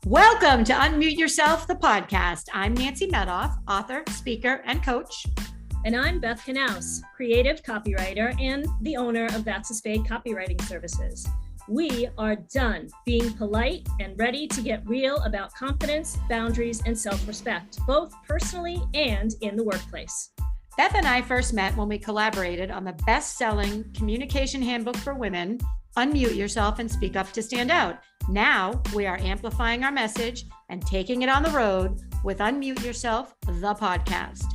Welcome to Unmute Yourself, the podcast. I'm Nancy Medoff, author, speaker, and coach. And I'm Beth Knaus, creative copywriter and the owner of That's a Spade Copywriting Services. We are done being polite and ready to get real about confidence, boundaries, and self-respect, both personally and in the workplace. Beth and I first met when we collaborated on the best-selling communication handbook for women, Unmute Yourself and Speak Up to Stand Out. Now we are amplifying our message and taking it on the road with Unmute Yourself, the podcast.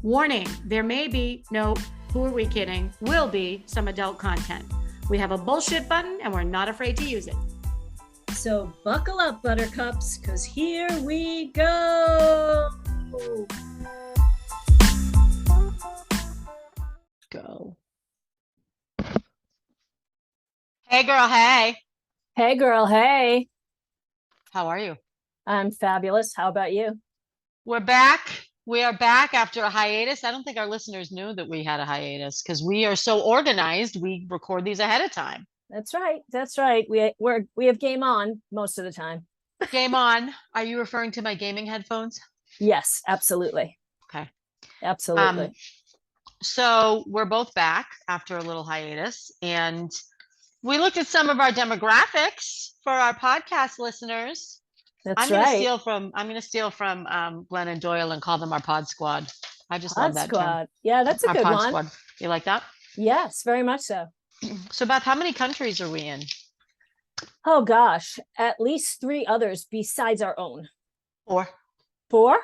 Warning, there may be, no, who are we kidding, will be some adult content. We have a bullshit button and we're not afraid to use it. So buckle up, buttercups, because here we go. Go. Hey girl, hey. Hey girl, hey. How are you? I'm fabulous. How about you? We're back. We are back after a hiatus. I don't think our listeners knew that we had a hiatus because we are so organized. We record these ahead of time. That's right. That's right. We have game on most of the time. Game on. Are you referring to my gaming headphones? Yes, absolutely. Okay. Absolutely. So we're both back after a little hiatus, and we looked at some of our demographics for our podcast listeners. That's I'm gonna right. steal from Glennon Doyle and call them our pod squad. I just Pod love that squad. term. Yeah, that's a Our good pod one. squad. You like that? Yes, very much so. So Beth, how many countries are we in? Oh gosh, at least 3 others besides our own. 4. 4?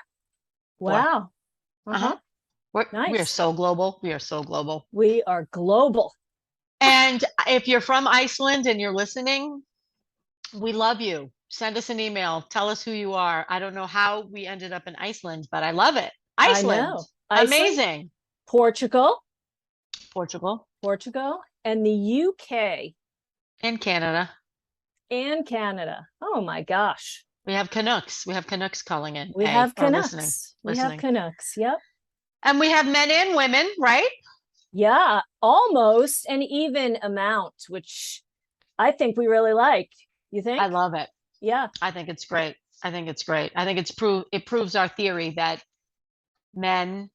Wow. Uh-huh. We are Nice. so global. We are so global. We are global. And if you're from Iceland and you're listening, we love you. Send us an email. Tell us who you are. I don't know how we ended up in Iceland, but I love it. Iceland. I know. Iceland, amazing. Portugal, Portugal and the UK and Canada. Oh my gosh. We have Canucks. We have Canucks calling in. We have Canucks. We have Canucks. Yep. And we have men and women, right? Yeah, almost an even amount, which I think we really like. You think? I love it. Yeah. I think it's great. I think it proves our theory that men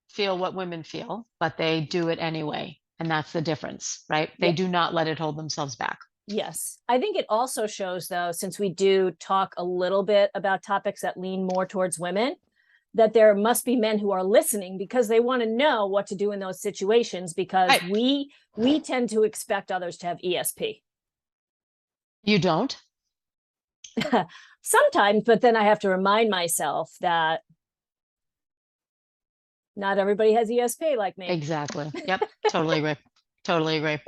feel what women feel, but they do it anyway. And that's the difference, right? They do not let it hold themselves back. Yes. I think it also shows, though, since we do talk a little bit about topics that lean more towards women, that there must be men who are listening because they want to know what to do in those situations, because we tend to expect others to have ESP. You don't? Sometimes, but then I have to remind myself that not everybody has ESP like me. Exactly. Yep. Totally agree. Totally agree.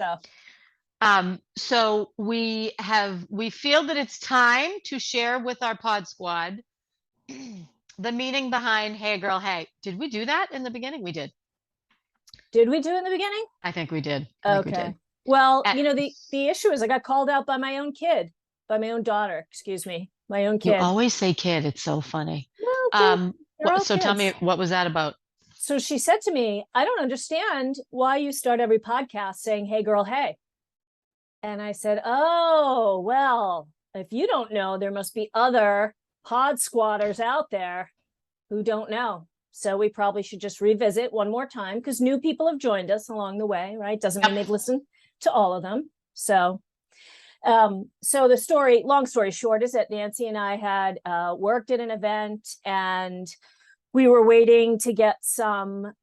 So we feel that it's time to share with our pod squad the meaning behind Hey Girl, Hey. Did we do that in the beginning? We did. Did we do it in the beginning? I think we did. Okay. Well, the issue is I got called out by my own daughter, my own kid. You always say kid. It's so funny. Well, so kids. Tell me, what was that about? So she said to me, I don't understand why you start every podcast saying, Hey Girl, Hey. And I said, oh, well, if you don't know, there must be other pod squatters out there who don't know. So we probably should just revisit one more time because new people have joined us along the way, right? Doesn't mean they've listened to all of them. So the story, long story short, is that Nancy and I had worked at an event and we were waiting to get some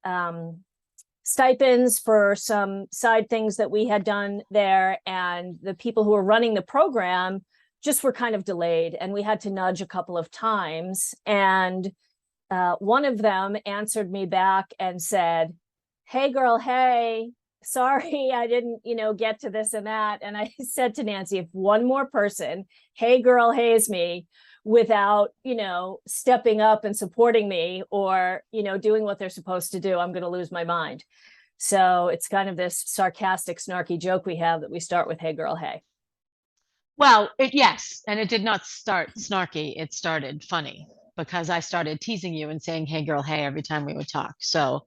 stipends for some side things that we had done there. And the people who were running the program just were kind of delayed and we had to nudge a couple of times. And one of them answered me back and said, Hey girl, hey, sorry, I didn't, get to this and that. And I said to Nancy, if one more person, Hey girl, hey's me without, stepping up and supporting me or, doing what they're supposed to do, I'm going to lose my mind. So it's kind of this sarcastic, snarky joke we have that we start with, Hey girl, hey. Well, yes. And it did not start snarky. It started funny because I started teasing you and saying, Hey girl, hey, every time we would talk. So,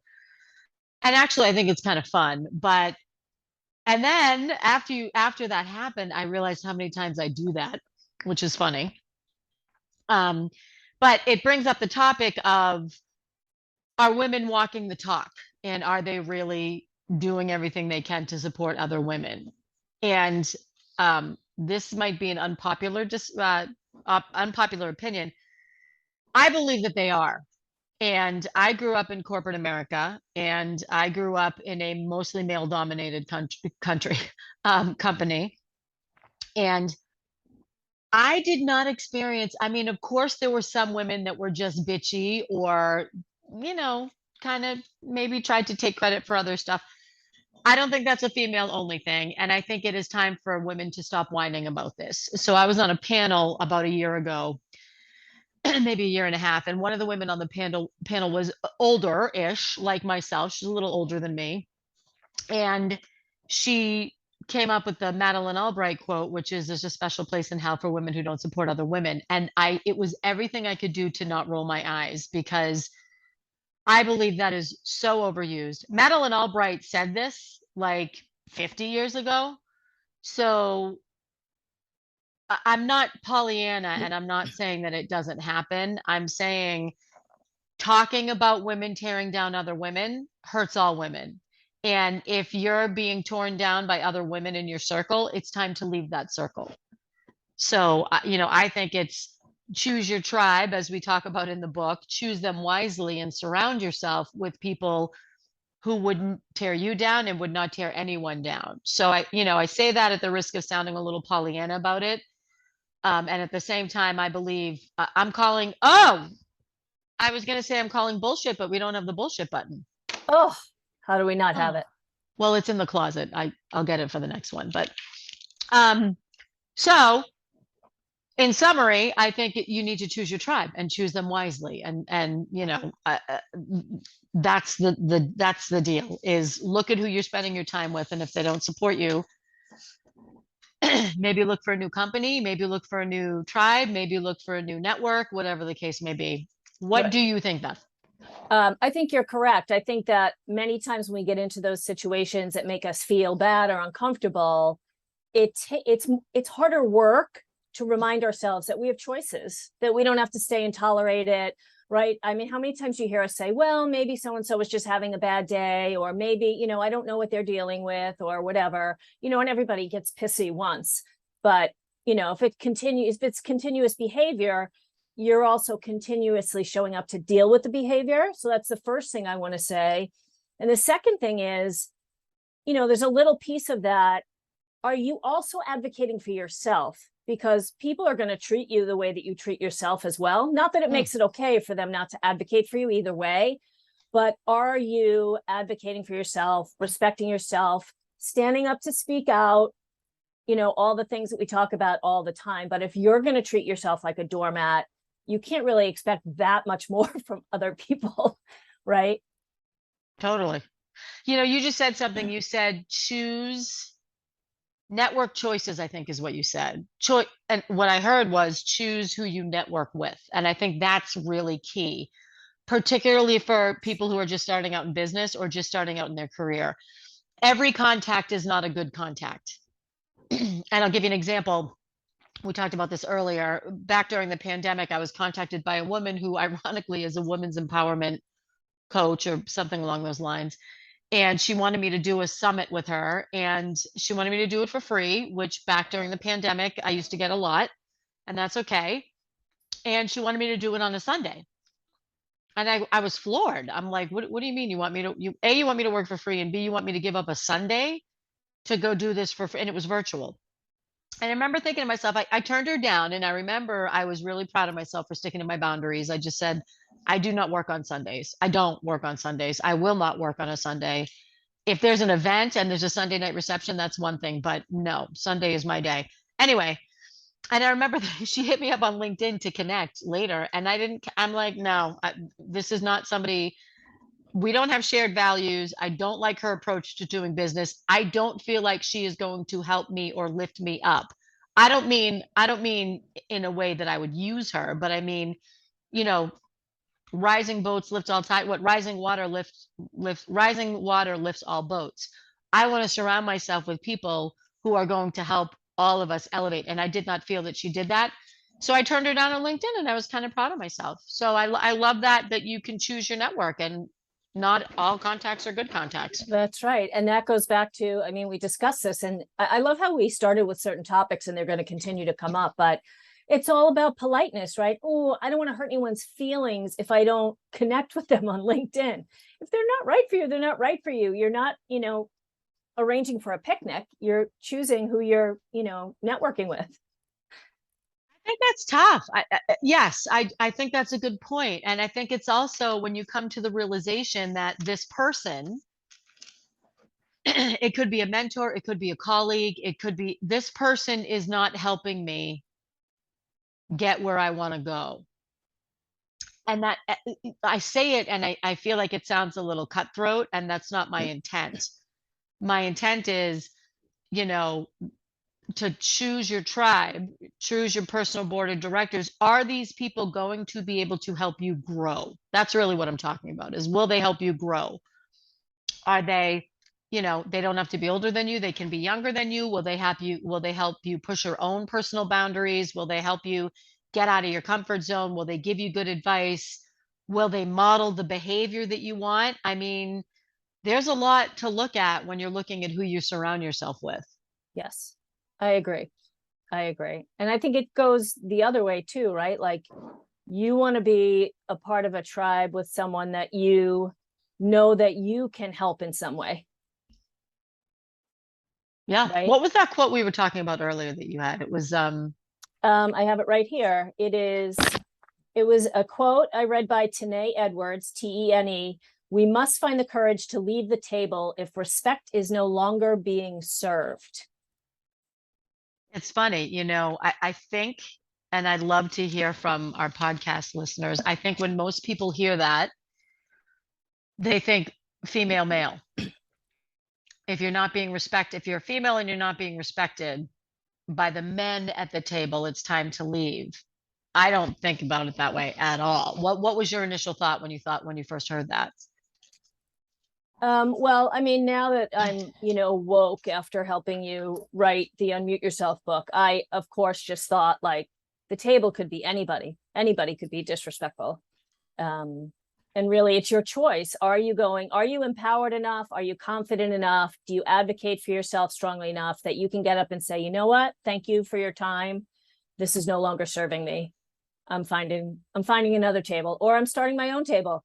and actually I think it's kind of fun, and then after that happened, I realized how many times I do that, which is funny. Um, but it brings up the topic of, are women walking the talk, and are they really doing everything they can to support other women? And this might be an unpopular opinion. I believe that they are. And I grew up in corporate America, and I grew up in a mostly male dominated country company. And I did not experience, I mean, of course, there were some women that were just bitchy, or, you know, kind of maybe tried to take credit for other stuff. I don't think that's a female only thing. And I think it is time for women to stop whining about this. So I was on a panel about a year ago, maybe a year and a half, and one of the women on the panel was older-ish, like myself. She's a little older than me. And she came up with the Madeleine Albright quote, which is, there's a special place in hell for women who don't support other women. And it was everything I could do to not roll my eyes, because I believe that is so overused. Madeleine Albright said this like 50 years ago. So I'm not Pollyanna, and I'm not saying that it doesn't happen. I'm saying talking about women tearing down other women hurts all women. And if you're being torn down by other women in your circle, it's time to leave that circle. So, I think it's choose your tribe, as we talk about in the book, choose them wisely, and surround yourself with people who wouldn't tear you down and would not tear anyone down. So I say that at the risk of sounding a little Pollyanna about it. And at the same time, I believe I'm calling, I was going to say I'm calling bullshit, but we don't have the bullshit button. Oh, how do we not have Oh. it? Well, it's in the closet. I'll get it for the next one. But so in summary, I think you need to choose your tribe and choose them wisely. And that's the deal, is look at who you're spending your time with. And if they don't support you, maybe look for a new company, maybe look for a new tribe, maybe look for a new network, whatever the case may be. What Right. do you think, Beth? I think you're correct. I think that many times when we get into those situations that make us feel bad or uncomfortable, it's harder work to remind ourselves that we have choices, that we don't have to stay and tolerate it, right? I mean, how many times you hear us say, well, maybe so-and-so was just having a bad day, or maybe, I don't know what they're dealing with, or whatever, and everybody gets pissy once. But, if it's continuous behavior, you're also continuously showing up to deal with the behavior. So that's the first thing I want to say. And the second thing is, there's a little piece of that. Are you also advocating for yourself? Because people are going to treat you the way that you treat yourself as well. Not that it makes it okay for them not to advocate for you either way, but are you advocating for yourself, respecting yourself, standing up to speak out, all the things that we talk about all the time. But if you're going to treat yourself like a doormat, you can't really expect that much more from other people, right? Totally. You just said something. You said choose network choices, I think is what you said. And what I heard was choose who you network with. And I think that's really key, particularly for people who are just starting out in business or just starting out in their career. Every contact is not a good contact. And I'll give you an example. We talked about this earlier. Back during the pandemic, I was contacted by a woman who ironically is a women's empowerment coach or something along those lines. And she wanted me to do a summit with her, and she wanted me to do it for free, which back during the pandemic, I used to get a lot, and that's okay. And she wanted me to do it on a Sunday. And I was floored. I'm like, what do you mean you want me to, you want me to work for free, and B, you want me to give up a Sunday to go do this for free? And it was virtual. And I remember thinking to myself, I turned her down, and I remember I was really proud of myself for sticking to my boundaries. I just said, I do not work on Sundays. I don't work on Sundays. I will not work on a Sunday. If there's an event and there's a Sunday night reception, that's one thing, but no, Sunday is my day. Anyway, and I remember that she hit me up on LinkedIn to connect later, and I'm like, no, this is not somebody, we don't have shared values. I don't like her approach to doing business. I don't feel like she is going to help me or lift me up. I don't mean in a way that I would use her, but I mean, rising boats lift all tide. What rising water rising water lifts all boats. I want to surround myself with people who are going to help all of us elevate. And I did not feel that she did that. So I turned her down on LinkedIn, and I was kind of proud of myself. So I love that you can choose your network, and not all contacts are good contacts. That's right. And that goes back to, I mean, we discussed this, and I love how we started with certain topics and they're going to continue to come up, but it's all about politeness, right? Oh, I don't want to hurt anyone's feelings if I don't connect with them on LinkedIn. If they're not right for you, they're not right for you. You're not, arranging for a picnic. You're choosing who you're, networking with. I think that's tough. Yes, I think that's a good point. And I think it's also when you come to the realization that this person, it could be a mentor, it could be a colleague, it could be this person is not helping me get where I want to go. And that I say it, and I feel like it sounds a little cutthroat, and that's not my intent. My intent is, you know, to choose your tribe, choose your personal board of directors. Are these people going to be able to help you grow? That's really what I'm talking about, is will they help you grow? Are they, they don't have to be older than you. They can be younger than you. Will they help you push your own personal boundaries? Will they help you get out of your comfort zone? Will they give you good advice? Will they model the behavior that you want? I mean, there's a lot to look at when you're looking at who you surround yourself with. Yes, I agree. I agree. And I think it goes the other way too, right? Like you want to be a part of a tribe with someone that you know that you can help in some way. Yeah. Right. What was that quote we were talking about earlier that you had? It was I have it right here. It was a quote I read by Tene Edwards, Tene. We must find the courage to leave the table if respect is no longer being served. It's funny, I think, and I'd love to hear from our podcast listeners. I think when most people hear that, they think female, male. If you're not being respected, if you're a female and you're not being respected by the men at the table, it's time to leave. I don't think about it that way at all. What was your initial thought when you first heard that? Well, I mean, now that I'm, woke after helping you write the Unmute Yourself book, I, of course, just thought like the table could be anybody. Anybody could be disrespectful. And really, it's your choice. Are you empowered enough? Are you confident enough? Do you advocate for yourself strongly enough that you can get up and say, you know what? Thank you for your time. This is no longer serving me. I'm finding another table, or I'm starting my own table.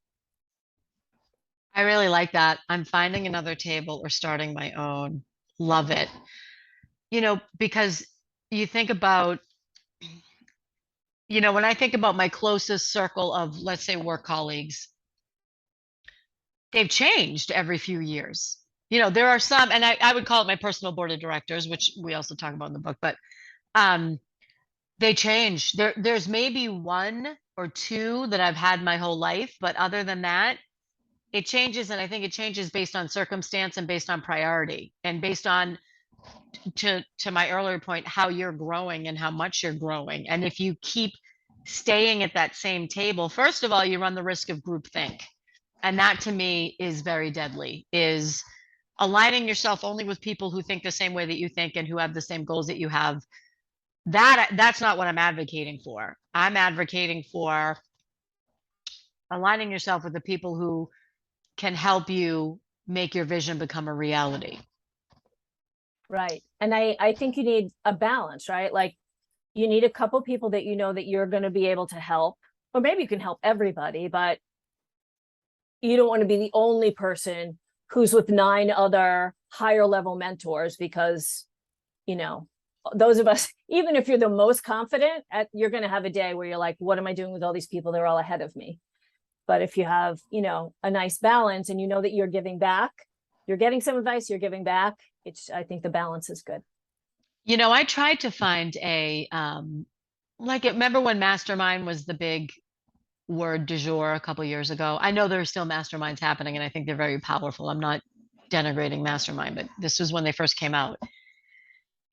I really like that. I'm finding another table or starting my own. Love it. Because you think about, when I think about my closest circle of, let's say, work colleagues, they've changed every few years. There are some, and I would call it my personal board of directors, which we also talk about in the book, but they change. There's maybe one or two that I've had my whole life, but other than that, it changes. And I think it changes based on circumstance and based on priority and based on, to my earlier point, how you're growing and how much you're growing. And if you keep staying at that same table, first of all, you run the risk of groupthink. And that to me is very deadly, is aligning yourself only with people who think the same way that you think and who have the same goals that you have. That's not what I'm advocating for. I'm advocating for aligning yourself with the people who can help you make your vision become a reality. Right. And I think you need a balance, right? Like you need a couple people that you know that you're going to be able to help, or maybe you can help everybody, but you don't want to be the only person who's with 9 other higher level mentors, because, those of us, even if you're the most confident, you're going to have a day where you're like, what am I doing with all these people? They're all ahead of me. But if you have, a nice balance and you know that you're giving back, you're getting some advice, you're giving back, I think the balance is good. I tried to find remember when mastermind was the big word du jour a couple years ago? I know there are still masterminds happening and I think they're very powerful. I'm not denigrating mastermind, but this was when they first came out.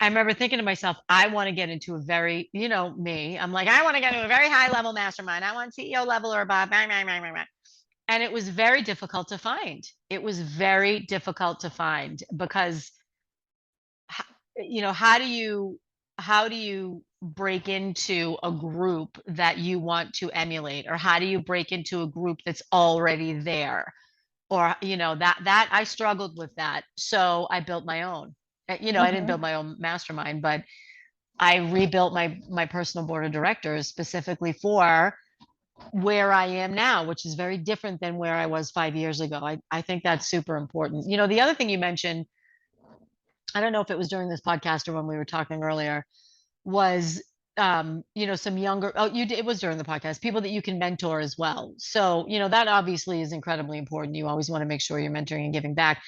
I remember thinking to myself, I want to get into a very, me, I'm like, I want to get into a very high level mastermind. I want CEO level or above. And it was very difficult to find. It was very difficult to find because, how do you break into a group that you want to emulate, or how do you break into a group that's already there? Or, that I struggled with that. So I built my own. I didn't build my own mastermind, but I rebuilt my personal board of directors specifically for where I am now, which is very different than where I was 5 years ago. I think that's super important. The other thing you mentioned, I don't know if it was during this podcast or when we were talking earlier, was some younger, it was during the podcast, people that you can mentor as well. So, that obviously is incredibly important. You always want to make sure you're mentoring and giving back.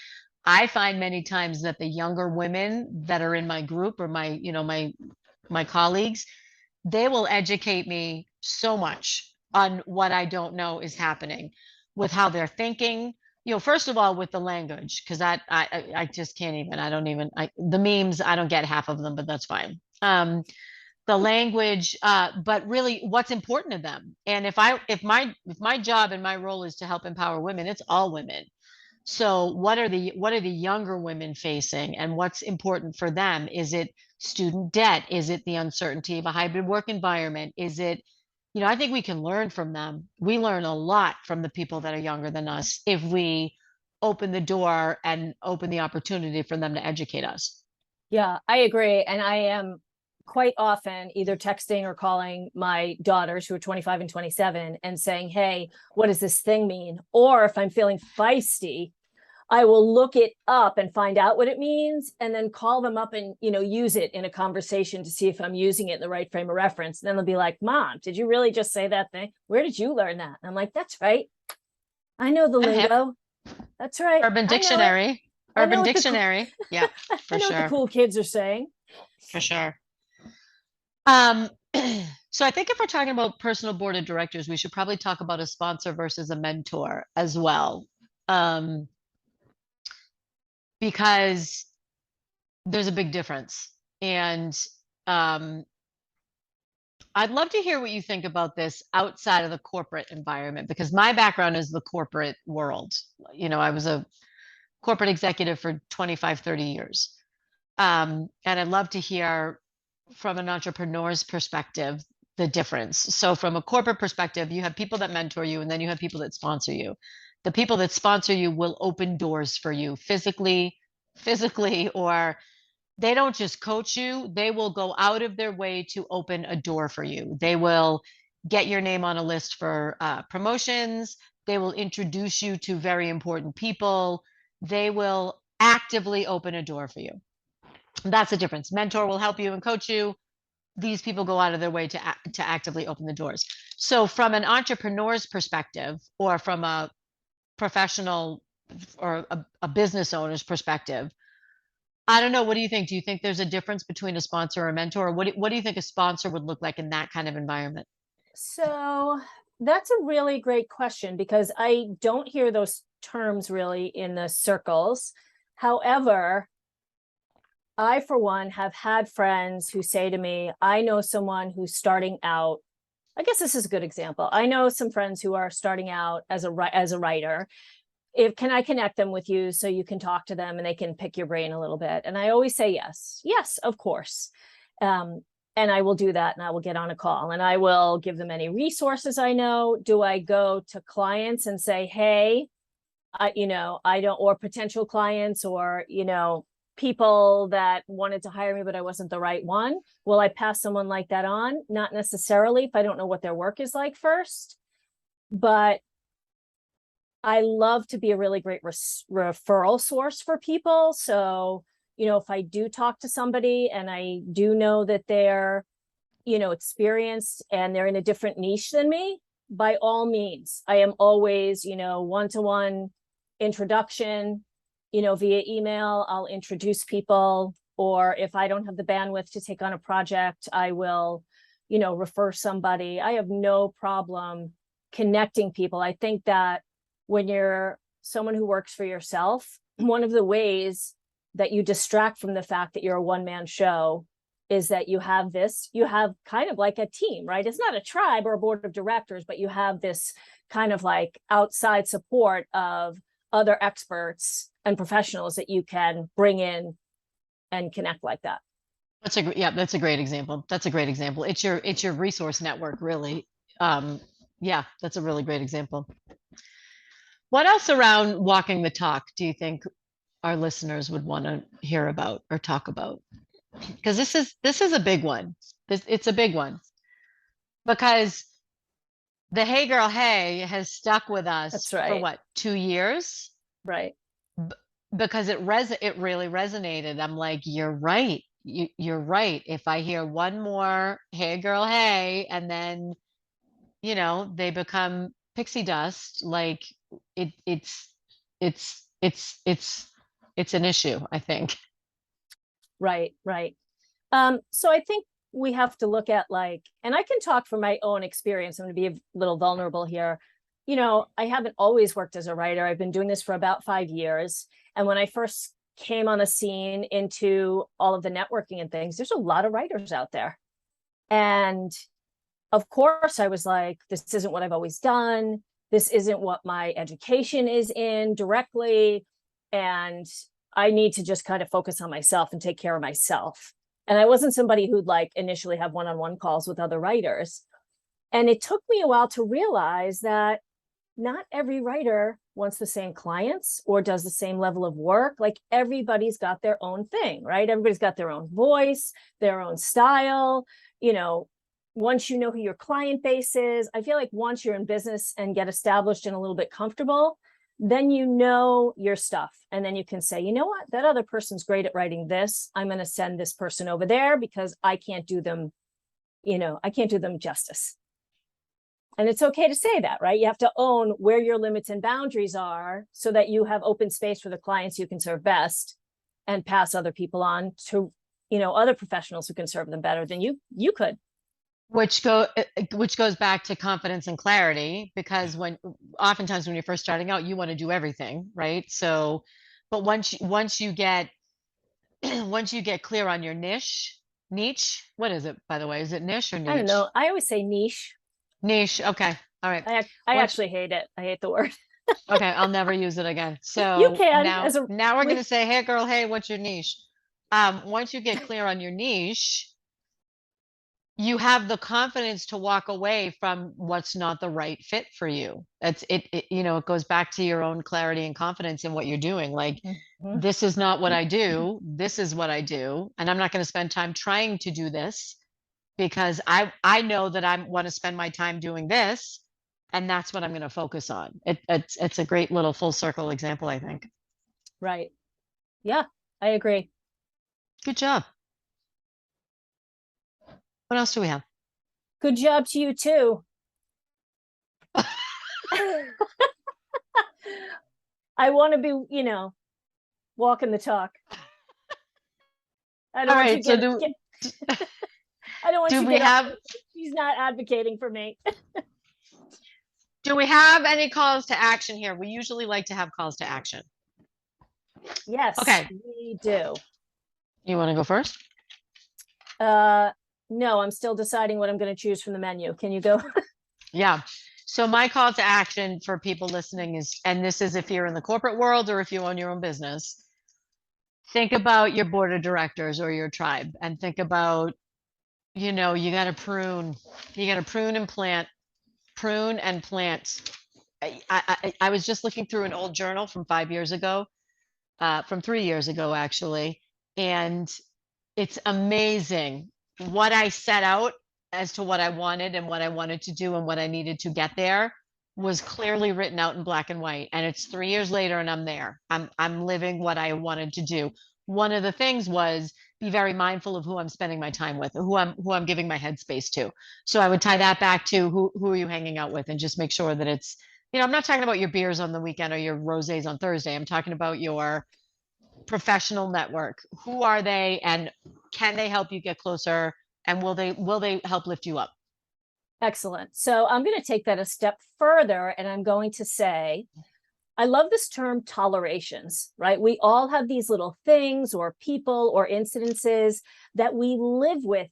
I find many times that the younger women that are in my group, or my colleagues, they will educate me so much on what I don't know is happening with how they're thinking. First of all, with the language, because I just can't even, I don't even, the memes, I don't get half of them, but that's fine. The language, but really what's important to them. And if my job and my role is to help empower women, it's all women. So what are the younger women facing, and what's important for them? Is it student debt? Is it the uncertainty of a hybrid work environment? Is it, I think we can learn from them. We learn a lot from the people that are younger than us if we open the door and open the opportunity for them to educate us. Yeah, I agree. And I am quite often either texting or calling my daughters, who are 25 and 27, and saying, hey, what does this thing mean? Or if I'm feeling feisty, I will look it up and find out what it means, and then call them up and, use it in a conversation to see if I'm using it in the right frame of reference. And then they'll be like, Mom, did you really just say that thing? Where did you learn that? And I'm like, that's right. I know the lingo. That's right. Urban Dictionary. Urban Dictionary. Yeah, for I know sure. what the cool kids are saying. For sure. So I think if we're talking about personal board of directors, we should probably talk about a sponsor versus a mentor as well. Because there's a big difference. And I'd love to hear what you think about this outside of the corporate environment, because my background is the corporate world. I was a corporate executive for 25, 30 years. And I'd love to hear from an entrepreneur's perspective, the difference. So from a corporate perspective, you have people that mentor you, and then you have people that sponsor you. The people that sponsor you will open doors for you physically, or they don't just coach you, they will go out of their way to open a door for you. They will get your name on a list for promotions. They will introduce you to very important people. They will actively open a door for you. That's the difference. Mentor will help you and coach you. These people go out of their way to actively open the doors. So from an entrepreneur's perspective, or from a professional or a business owner's perspective, I don't know. What do you think? Do you think there's a difference between a sponsor or a mentor? Or what do you think a sponsor would look like in that kind of environment? So that's a really great question, because I don't hear those terms really in the circles. However, I, for one, have had friends who say to me, I know someone who's starting out. I guess this is a good example. I know some friends who are starting out as a writer. Can I connect them with you so you can talk to them and they can pick your brain a little bit? And I always say yes, of course. And I will do that, and I will get on a call, and I will give them any resources I know. Do I go to clients and say, hey, I don't, or potential clients, or, people that wanted to hire me, but I wasn't the right one? Will I pass someone like that on? Not necessarily, if I don't know what their work is like first. But I love to be a really great referral source for people. So, if I do talk to somebody and I do know that they're, experienced and they're in a different niche than me, by all means, I am always, one-to-one introduction, via email. I'll introduce people. Or if I don't have the bandwidth to take on a project, I will, refer somebody. I have no problem connecting people. I think that when you're someone who works for yourself, one of the ways that you distract from the fact that you're a one-man show is that you have kind of like a team, right? It's not a tribe or a board of directors, but you have this kind of like outside support of other experts and professionals that you can bring in and connect like that. That's a great example. That's a great example. It's your resource network, really. Yeah, that's a really great example. What else around walking the talk do you think our listeners would want to hear about or talk about? Because this is a big one. It's a big one because the Hey Girl Hey has stuck with us That's for right. what, 2 years? Right. B- because it really resonated. I'm like, you're right. You're right. If I hear one more Hey Girl Hey and then, they become pixie dust, like it it's it's it's it's an issue, I think. Right. Right. So I think we have to look at like, and I can talk from my own experience. I'm going to be a little vulnerable here. I haven't always worked as a writer. I've been doing this for about 5 years. And when I first came on the scene into all of the networking and things, there's a lot of writers out there. And of course, I was like, this isn't what I've always done. This isn't what my education is in directly. And I need to just kind of focus on myself and take care of myself. And I wasn't somebody who'd like initially have one-on-one calls with other writers. And it took me a while to realize that not every writer wants the same clients or does the same level of work. Like everybody's got their own thing, right? Everybody's got their own voice, their own style. Once you know who your client base is, I feel like once you're in business and get established and a little bit comfortable, then you know your stuff. And then you can say, you know what, that other person's great at writing this. I'm going to send this person over there because I can't do them justice. And it's okay to say that, right? You have to own where your limits and boundaries are so that you have open space for the clients you can serve best and pass other people on to, other professionals who can serve them better than you could. Which goes back to confidence and clarity, because oftentimes when you're first starting out, you want to do everything, right? So, but once you get once you get clear on your niche, what is it, by the way? Is it niche or I don't niche? know. I always say niche. Niche. Okay. All right. I Once actually hate it. I hate the word. Okay, I'll never use it again. You So can now as a now we're we, gonna say, hey girl, hey, what's your niche? Once you get clear on your niche, you have the confidence to walk away from what's not the right fit for you. It goes back to your own clarity and confidence in what you're doing. Like, Mhm. this is not what I do, this is what I do, and I'm not going to spend time trying to do this because I know that I want to spend my time doing this, and that's what I'm going to focus on. It's a great little full circle example, I think. Right. Yeah, I agree. Good job. What else do we have? Good job to you too. I want to be, walking the talk. I don't All want you right, so get, do get I don't want do you we get have she's not advocating for me. do we have any calls to action here? We usually like to have calls to action. Yes, Okay, we do. you want to go first? No, I'm still deciding what I'm going to choose from the menu. Can you go? Yeah. So my call to action for people listening is, and this is if you're in the corporate world or if you own your own business, think about your board of directors or your tribe and think about, you got to prune and plant, prune and plant. I was just looking through an old journal from 5 years ago, from 3 years ago, actually. And it's amazing what I set out as to what I wanted and what I wanted to do and what I needed to get there was clearly written out in black and white. And it's 3 years later and I'm there. I'm living what I wanted to do. One of the things was be very mindful of who I'm spending my time with, who I'm giving my headspace to. So I would tie that back to who are you hanging out with and just make sure that it's, I'm not talking about your beers on the weekend or your rosés on Thursday. I'm talking about your professional network. Who are they and can they help you get closer and will they help lift you up? Excellent. So I'm going to take that a step further and I'm going to say, I love this term tolerations, right? We all have these little things or people or incidences that we live with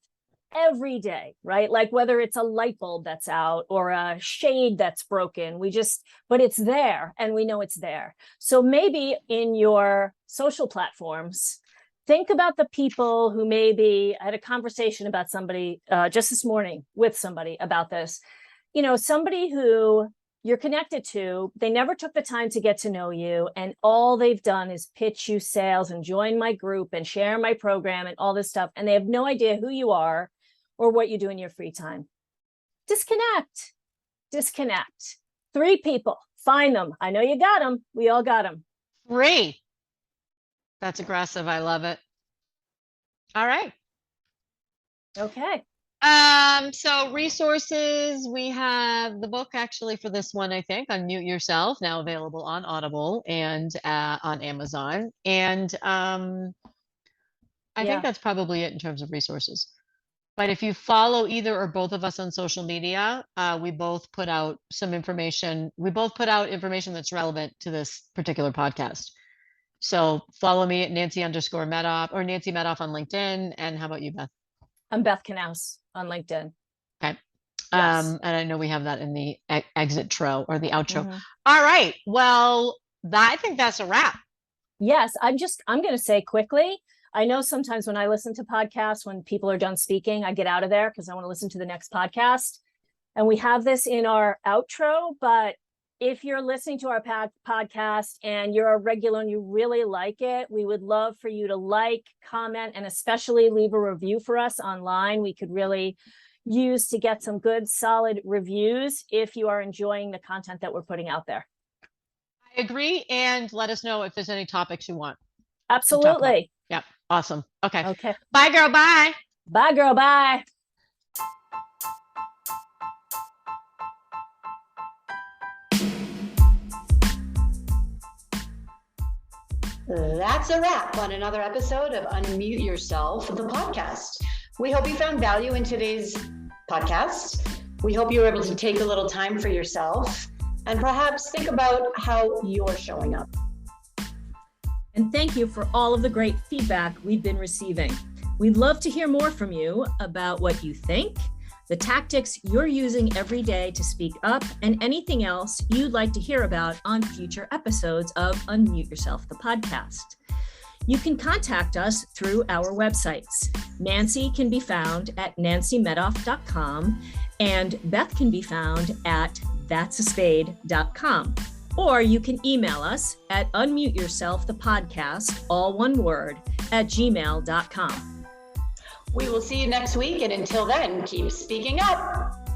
every day, right? Like whether it's a light bulb that's out or a shade that's broken, but it's there and we know it's there. So maybe in your social platforms, think about the people who maybe, I had a conversation about somebody just this morning with somebody about this, somebody who you're connected to, they never took the time to get to know you. And all they've done is pitch you sales and join my group and share my program and all this stuff. And they have no idea who you are or what you do in your free time. Disconnect. 3 people, find them. I know you got them. We all got them. 3. That's aggressive. I love it. All right. Okay. So resources, we have the book actually for this one, I think, Unmute Yourself, now available on Audible and on Amazon. And I think that's probably it in terms of resources. But if you follow either or both of us on social media, we both put out some information. We both put out information that's relevant to this particular podcast. So follow me at Nancy_Medoff or Nancy Medoff on LinkedIn. And how about you, Beth? I'm Beth Knaus on LinkedIn. Okay. Yes. And I know we have that in the exit tro or the outro. Mhm. All right. Well, I think that's a wrap. Yes, I'm going to say quickly, I know sometimes when I listen to podcasts, when people are done speaking, I get out of there because I want to listen to the next podcast. And we have this in our outro, but if you're listening to our podcast and you're a regular and you really like it, we would love for you to like, comment, and especially leave a review for us online. We could really use to get some good, solid reviews if you are enjoying the content that we're putting out there. I agree. And let us know if there's any topics you want. Absolutely. Yep. Awesome. Okay. Okay. Bye, girl. Bye. Bye, girl. Bye. That's a wrap on another episode of Unmute Yourself, the podcast. We hope you found value in today's podcast. We hope you were able to take a little time for yourself and perhaps think about how you're showing up. And thank you for all of the great feedback we've been receiving. We'd love to hear more from you about what you think, the tactics you're using every day to speak up, and anything else you'd like to hear about on future episodes of Unmute Yourself, the podcast. You can contact us through our websites. Nancy can be found at nancymedoff.com and Beth can be found at that'saspade.com. Or you can email us at unmuteyourselfthepodcast, all one word, at gmail.com. We will see you next week, and until then, keep speaking up.